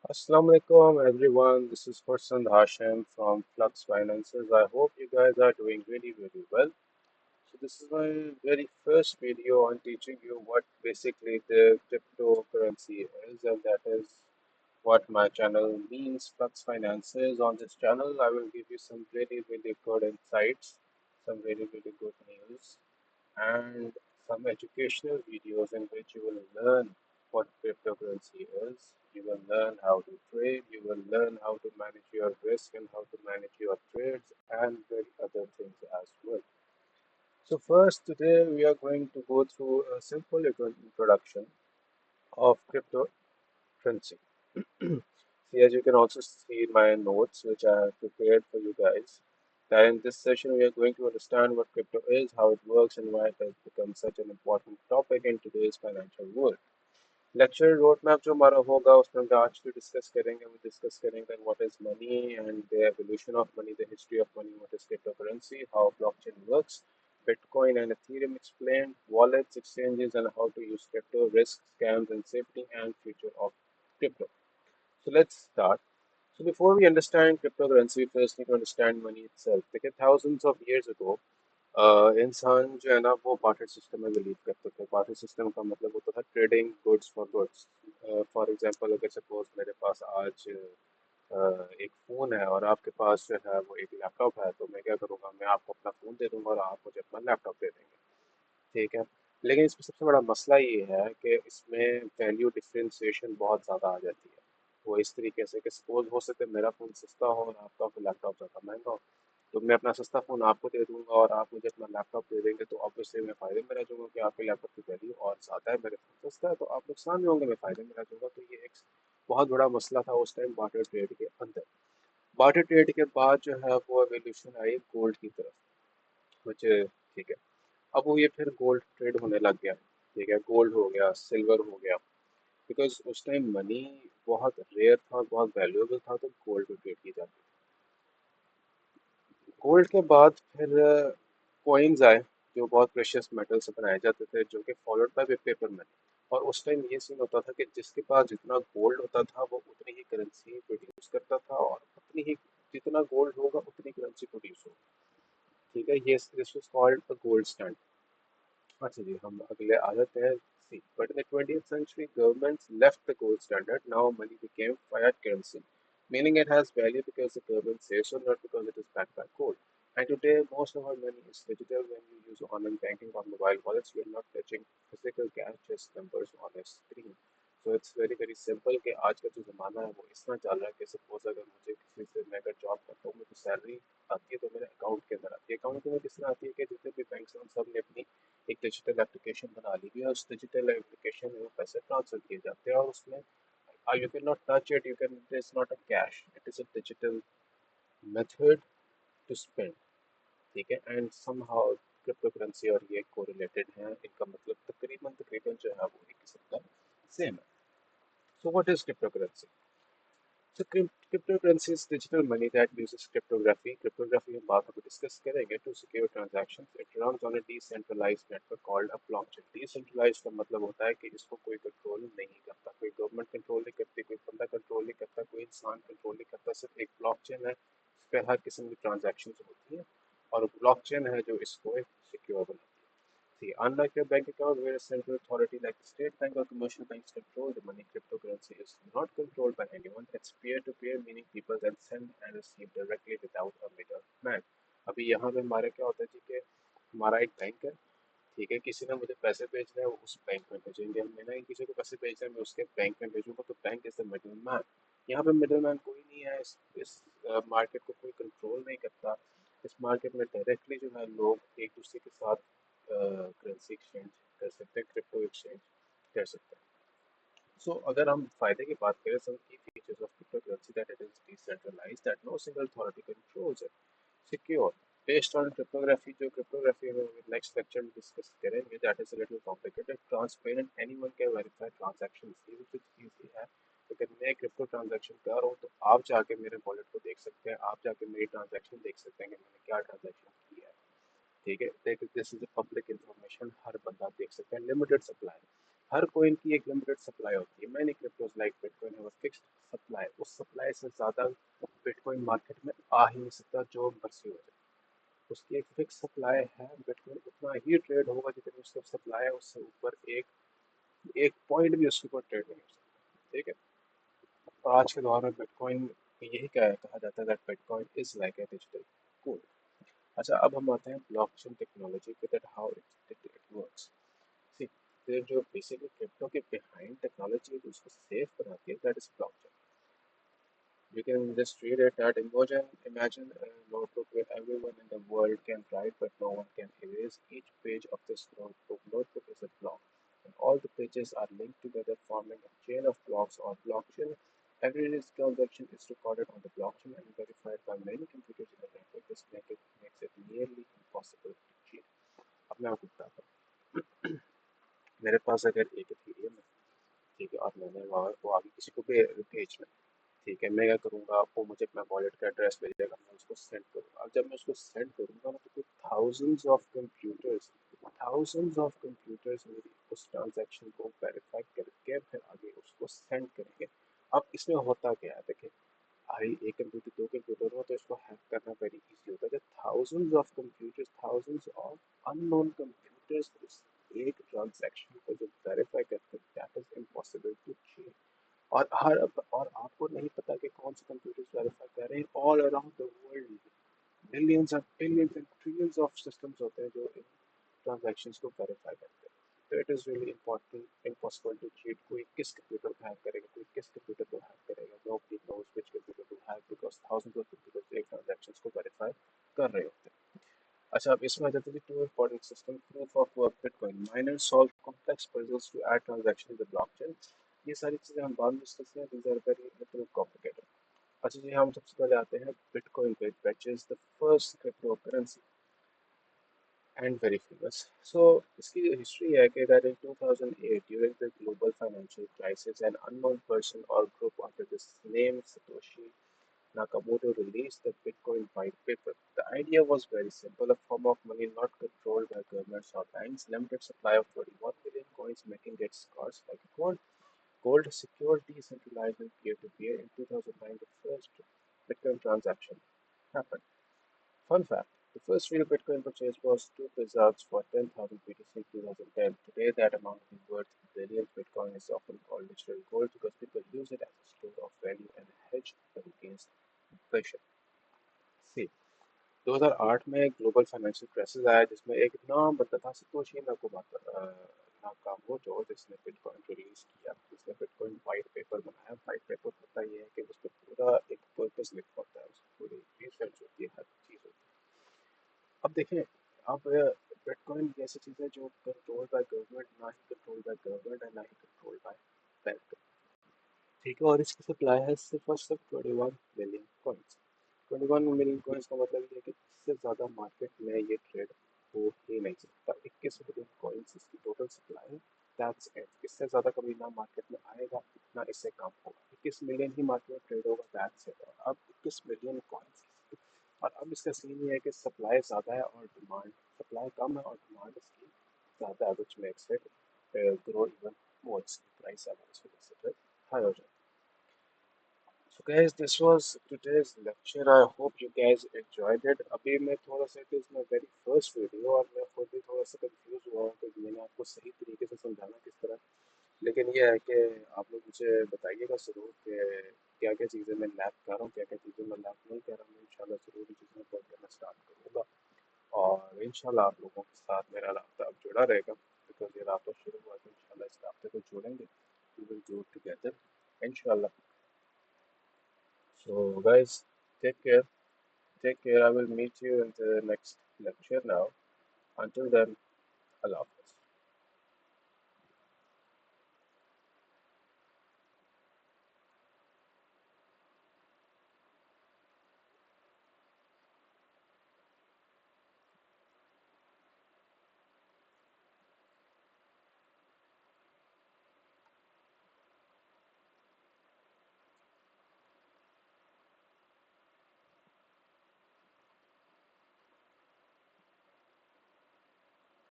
Assalamu alaikum everyone. This is Farsan Hashem from Flux Finances. I hope you guys are doing really, really well. So this is my very first video on teaching you what basically the cryptocurrency is, and that is what my channel means, Flux Finances. On this channel, I will give you some really, really good insights, some really, really good news, and some educational videos in which you will learn what cryptocurrency is. You will learn how to trade, you will learn how to manage your risk and how to manage your trades and very other things as well. So first today we are going to go through a simple introduction of cryptocurrency. See, as you can also see in my notes, which I have prepared for you guys, that in this session we are going to understand what crypto is, how it works, and why it has become such an important topic in today's financial world. Lecture road map जो हमारा होगा उसमें हम आज भी discuss करेंगे हम discuss करेंगे what is money and the evolution of money the history of money what is cryptocurrency how blockchain works Bitcoin and Ethereum explained, wallets, exchanges, and how to use crypto, risks, scams, and safety and future of crypto. So let's start. So before we understand cryptocurrency, we first need to understand money itself. Like thousands of years ago, इंसान जो है ना वो barter system में believe करते थे। Barter system का मतलब होता था trading goods for goods. For example अगर सपोज मेरे पास आज एक फ़ोन है और आपके पास जो है वो एक लैपटॉप है, तो मैं क्या करूँगा, मैं आपको अपना फ़ोन दे दूँगा और आप मुझे अपना लैपटॉप दे देंगे। ठीक है। लेकिन इसमें सबसे बड़ा मसला ये है कि इसमें वैल्यू डिफरेंशिएशन बहुत ज़्यादा आ जाती है। वो इस तरीके से कि सपोज हो सकता है मेरा फ़ोन सस्ता हो और आपका लैपटॉप ज़्यादा महंगा हो। तो मैं अपना सस्ता फ़ोन आपको दे दूंगा और आप मुझे अपना लैपटॉप दे देंगे, तो ऑब्वियसली मैं फ़ायदे में रह जाऊँगा कि आपके लैपटॉप की वैल्यू और ज़्यादा है, मेरे फ़ोन सस्ता है, तो आप नुकसान में होंगे, मैं फ़ायदे में रह जाऊँगा। तो ये एक बहुत बड़ा मसला था उस टाइम बार्टर ट्रेड के अंदर। बार्टर ट्रेड के बाद जो है वो एवोल्यूशन आई गोल्ड की तरफ, मुझे ठीक है। अब वो ये फिर गोल्ड ट्रेड होने लग गया। ठीक है, गोल्ड हो गया, सिल्वर हो गया, बिकॉज उस टाइम मनी बहुत रेयर था, बहुत वैल्यूएबल था, तो गोल्ड में ट्रेड की जाती थी। गोल्ड के बाद फिर कॉइन्स आए जो बहुत प्रेशियस मेटल से बनाए जाते थे, जो कि फॉलोड बाय पेपर मनी। और उस टाइम ये सीन होता था कि जिसके पास जितना गोल्ड होता था वो उतनी ही करेंसी प्रोड्यूस करता था, और उतनी ही जितना गोल्ड होगा उतनी करेंसी प्रोड्यूस होगी। ठीक है, ये this was called a gold standard. अच्छा जी, हम अगले आ जाते हैं। See but in the 20th century governments left the gold standard. Now money became fiat currency, meaning it has value because the government says so, not because it is backed by gold. And today most of our money is digital. When you use online banking or mobile wallets, you are not touching physical cash, just numbers on a screen. So it's very simple कि आज का जो ज़माना है वो इस तरह चल रहा है कि सपोज अगर मुझे किसी से, मैं अगर जॉब करता हूँ, मुझे सैलरी आती है तो मेरे अकाउंट के अंदर आती है। अकाउंट के अंदर किस तरह आती है कि जितने भी बैंक हैं उन सब ने अपनी एक डिजिटल एप्लीकेशन बना ली है, और उस डिजिटल एप्लीकेशन में वो पैसे ट्रांसफर किए जाते हैं, और उसमें you can not touch it, you can, it is not a cash, it is a digital method to spend. ठीक है, एंड समहाउ क्रिप्टो करेंसी और ये कोरिलेटेड है, इनका मतलब तकरीबन तकरीबन जो है वो एक किस्म का सेम है। So what is crypto currency? So cryptocurrency is digital money that uses cryptography. Cryptography हम बात अभी discuss करेंगे to secure transactions. It runs on a decentralized network called a blockchain. Decentralized का मतलब होता है कि इसको कोई कंट्रोल नहीं करता, कोई गवर्नमेंट कंट्रोल नहीं करती, कोई बंदा कंट्रोल नहीं करता, कोई इंसान कंट्रोल नहीं करता। सिर्फ एक ब्लॉकचेन है, इस पे हर किस्म की ट्रांजैक्शंस होती हैं, और ब्लॉकचेन है जो इसको एक सिक्योर बनाती है। See, unlike your bank account, where a central authority like the state bank or commercial banks control the money, cryptocurrency is not controlled by anyone. It's peer-to-peer, meaning people can send and receive directly without a middleman. अभी यहाँ पे हमारे क्या होता है जी कि हमारा एक बैंक है, ठीक है, किसी ने मुझे पैसे भेजने हैं वो उस बैंक में भेजेंगे, मैंने किसी को पैसे भेजने हैं मैं उसके बैंक में भेजूंगा, तो bank is the middle man. यहाँ पे मिडल मैन कोई नहीं है, इस मार्केट को कोई कंट्रोल नहीं करता। इस मार्केट में डायरेक्टली जो है लोग एक दूसरे के साथ करेंसी एक्सचेंज कर सकते हैं, क्रिप्टो एक्सचेंज कर सकते हैं। सो अगर हम फायदे की बात करें, some key features of cryptocurrency that it is decentralized, that no single authority controls it, secure, based on cryptography, जो cryptography में नेक्स्ट लेक्चर में डिस्कस करेंगे, that is a little complicated, transparent, anyone can verify transactions, ये भी कुछ easy है। अगर मैं क्रिप्टो ट्रांजैक्शन कर रहा हूँ तो आप जाके मेरे वॉलेट को देख सकते हैं, आप जाके मेरी ट्रांजैक्शन देख सकते हैं कि मैंने क्या ट्रांजैक्शन की है। ठीक है, दिस इज पब्लिक इंफॉर्मेशन, हर बंदा देख सकता है, लिमिटेड सप्लाई। हर कॉइन की एक लिमिटेड सप्लाई होती है। Many cryptos like bitcoin have a fixed supply. उस सप्लाई से ज़्यादा बिटकॉइन मार्केट में आ ही नहीं सकता जो मर्जी हो जाए। उसकी एक फिक्स सप्लाई है, बिटकॉइन उतना ही ट्रेड होगा जितनी उसकी सप्लाई है, उससे ऊपर एक एक पॉइंट भी उसके ऊपर ट्रेड नहीं हो सकता। ठीक है। और आज के दौर में बिटकॉइन यही कहा जाता है that bitcoin is like a digital gold. अच्छा, अब हम आते हैं ब्लॉकचेन टेक्नोलॉजी पे, दैट हाउ इट वर्क्स। सी, फिर जो बेसिकली क्रिप्टो के बिहाइंड टेक्नोलॉजी है जो उसको सेफ बनाती है, that is blockchain. You can just read it that imagine a notebook where everyone in the world can write but no one can erase. Each page of this notebook is a block, and all the pages are linked together forming a chain of blocks or blockchain. Every transaction is recorded on the blockchain and verified by many computers in the network. This makes it nearly impossible to cheat. अब मैं आपको बताता हूँ। मेरे पास अगर एक Ethereum है, ठीक है, और मैंने वो आगे किसी को भेजना है, ठीक है, मैं क्या करूँगा, वो मुझे अपना वॉलेट का एड्रेस भेजेगा, मैं उसको सेंड करूँगा। अब जब मैं उसको सेंड करूँगा ना, तो थाउजेंड्स ऑफ कंप्यूटर्स मेरी उस ट्रांजैक्शन को वेरीफाई करके फिर आगे उसको सेंड करेंगे। अब इसमें होता क्या है, देखिए, भाई एक कंप्यूटर दो कंप्यूटर हो तो इसको हैक करना वेरी इजी होता है। जब थाउजेंड्स ऑफ अननोन कंप्यूटर्स उस एक ट्रांजैक्शन को जो वेरीफाई करते हैं, that is impossible to change. और आपको नहीं पता कि कौन से कंप्यूटर्स वेरीफाई कर रहे हैं। All around the world billions and billions and trillions of systems होते हैं जो इन ट्रांजैक्शंस को वेरीफाई करते हैं। तो it is really important impossible to cheat. कोई किस कंप्यूटर को हैक करेगा, कोई किस कंप्यूटर को हैक करेगा, नोबडी नोज व्हिच कंप्यूटर को hack, because thousands of computers एक ट्रांजैक्शंस को वेरीफाई कर रहे होते हैं। अच्छा, अब इसमें आ जाते हैं two important system, proof of work bitcoin. Miners solve complex puzzles to add transaction in the blockchain. ये सारी चीज़ें हम बाद में डिस्कस करें, these are very little complicated. अच्छा जी, हम सबसे पहले आते हैं बिटकॉइन पे, which is the first crypto currency and very famous. So इसकी हिस्ट्री है कि that in 2008 during the global financial crisis an unknown person or group under the name Satoshi Nakamoto released the Bitcoin white paper. The idea was very simple, a form of money not controlled by governments or banks, limited supply of 31 million coins, making it scarce like gold. Gold secure decentralized and peer-to-peer. In 2009, the first Bitcoin transaction happened. Fun fact, the first real Bitcoin purchase was two Wizards for 10,000 BTC in 2010. Today, that amount is worth billions. Bitcoin is often called digital gold because people use it as a store of value and a hedge against inflation. See, 2008 में global financial crisis आया जिसमें एक नाम बता था Satoshi Nakamoto, जिसने bitcoin release किया, जिसने बिटकॉइन वाइट पेपर बनाया। वाइट पेपर होता ये है कि उसमें पूरा एक पर्पस लिखा होता है, उसमें पूरी रिसर्च होती है, हर चीज़ होती है। अब देखें, अब बिटकॉइन जैसी चीज़ें जो कंट्रोल बाय गवर्नमेंट, ना ही कंट्रोल बाय गवर्नमेंट है, ना ही कंट्रोल बाय बैंक, ठीक है, और इसकी सप्लाई है सिर्फ और सिर्फ 21 मिलियन कॉइन्स। 21 मिलियन कॉइन्स का मतलब ये है कि इससे ज़्यादा मार्केट में ये ट्रेड हो ही नहीं सकता। 21 मिलियन कॉइन्स इसकी टोटल सप्लाई है, दैट्स इट। इससे ज़्यादा कभी ना मार्केट में आएगा, ना इससे कम होगा। 21 मिलियन ही मार्केट में ट्रेड होगा, दैट्स इट। और अब 21 मिलियन कॉइन्स, और अब इसका सीन ये है कि सप्लाई ज़्यादा है और डिमांड, सप्लाई कम है और डिमांड इसकी ज़्यादा है, which makes it grow even more. इसकी प्राइस अब इस वजह से हाई हो जाए। So guys, this was today's lecture. I hope you guys enjoyed it. अभी मैं थोड़ा सा, it is my very first video और मैं खुद भी थोड़ा सा कंफ्यूज हुआ हूँ कि मैंने आपको सही तरीके से समझाना किस तरह। लेकिन ये है कि आप लोग मुझे बताइएगा ज़रूर कि क्या क्या चीज़ें मैं लैप कर रहा हूँ, क्या क्या चीज़ें मैं लैप नहीं कर रहा हूँ। इंशाल्लाह ज़रूर ये चीज़ें मैं करना स्टार्ट करूँगा, और इंशाल्लाह आप लोगों के साथ मेरा राब्ता अब जुड़ा रहेगा, बिकॉज ये राब्ता शुरू हुआ तो इंशाल्लाह इस राब्ते को जोड़ेंगे, वी विल डू टुगेदर इंशाल्लाह। So guys, take care. Take care. I will meet you in the next lecture now. Until then, Allah.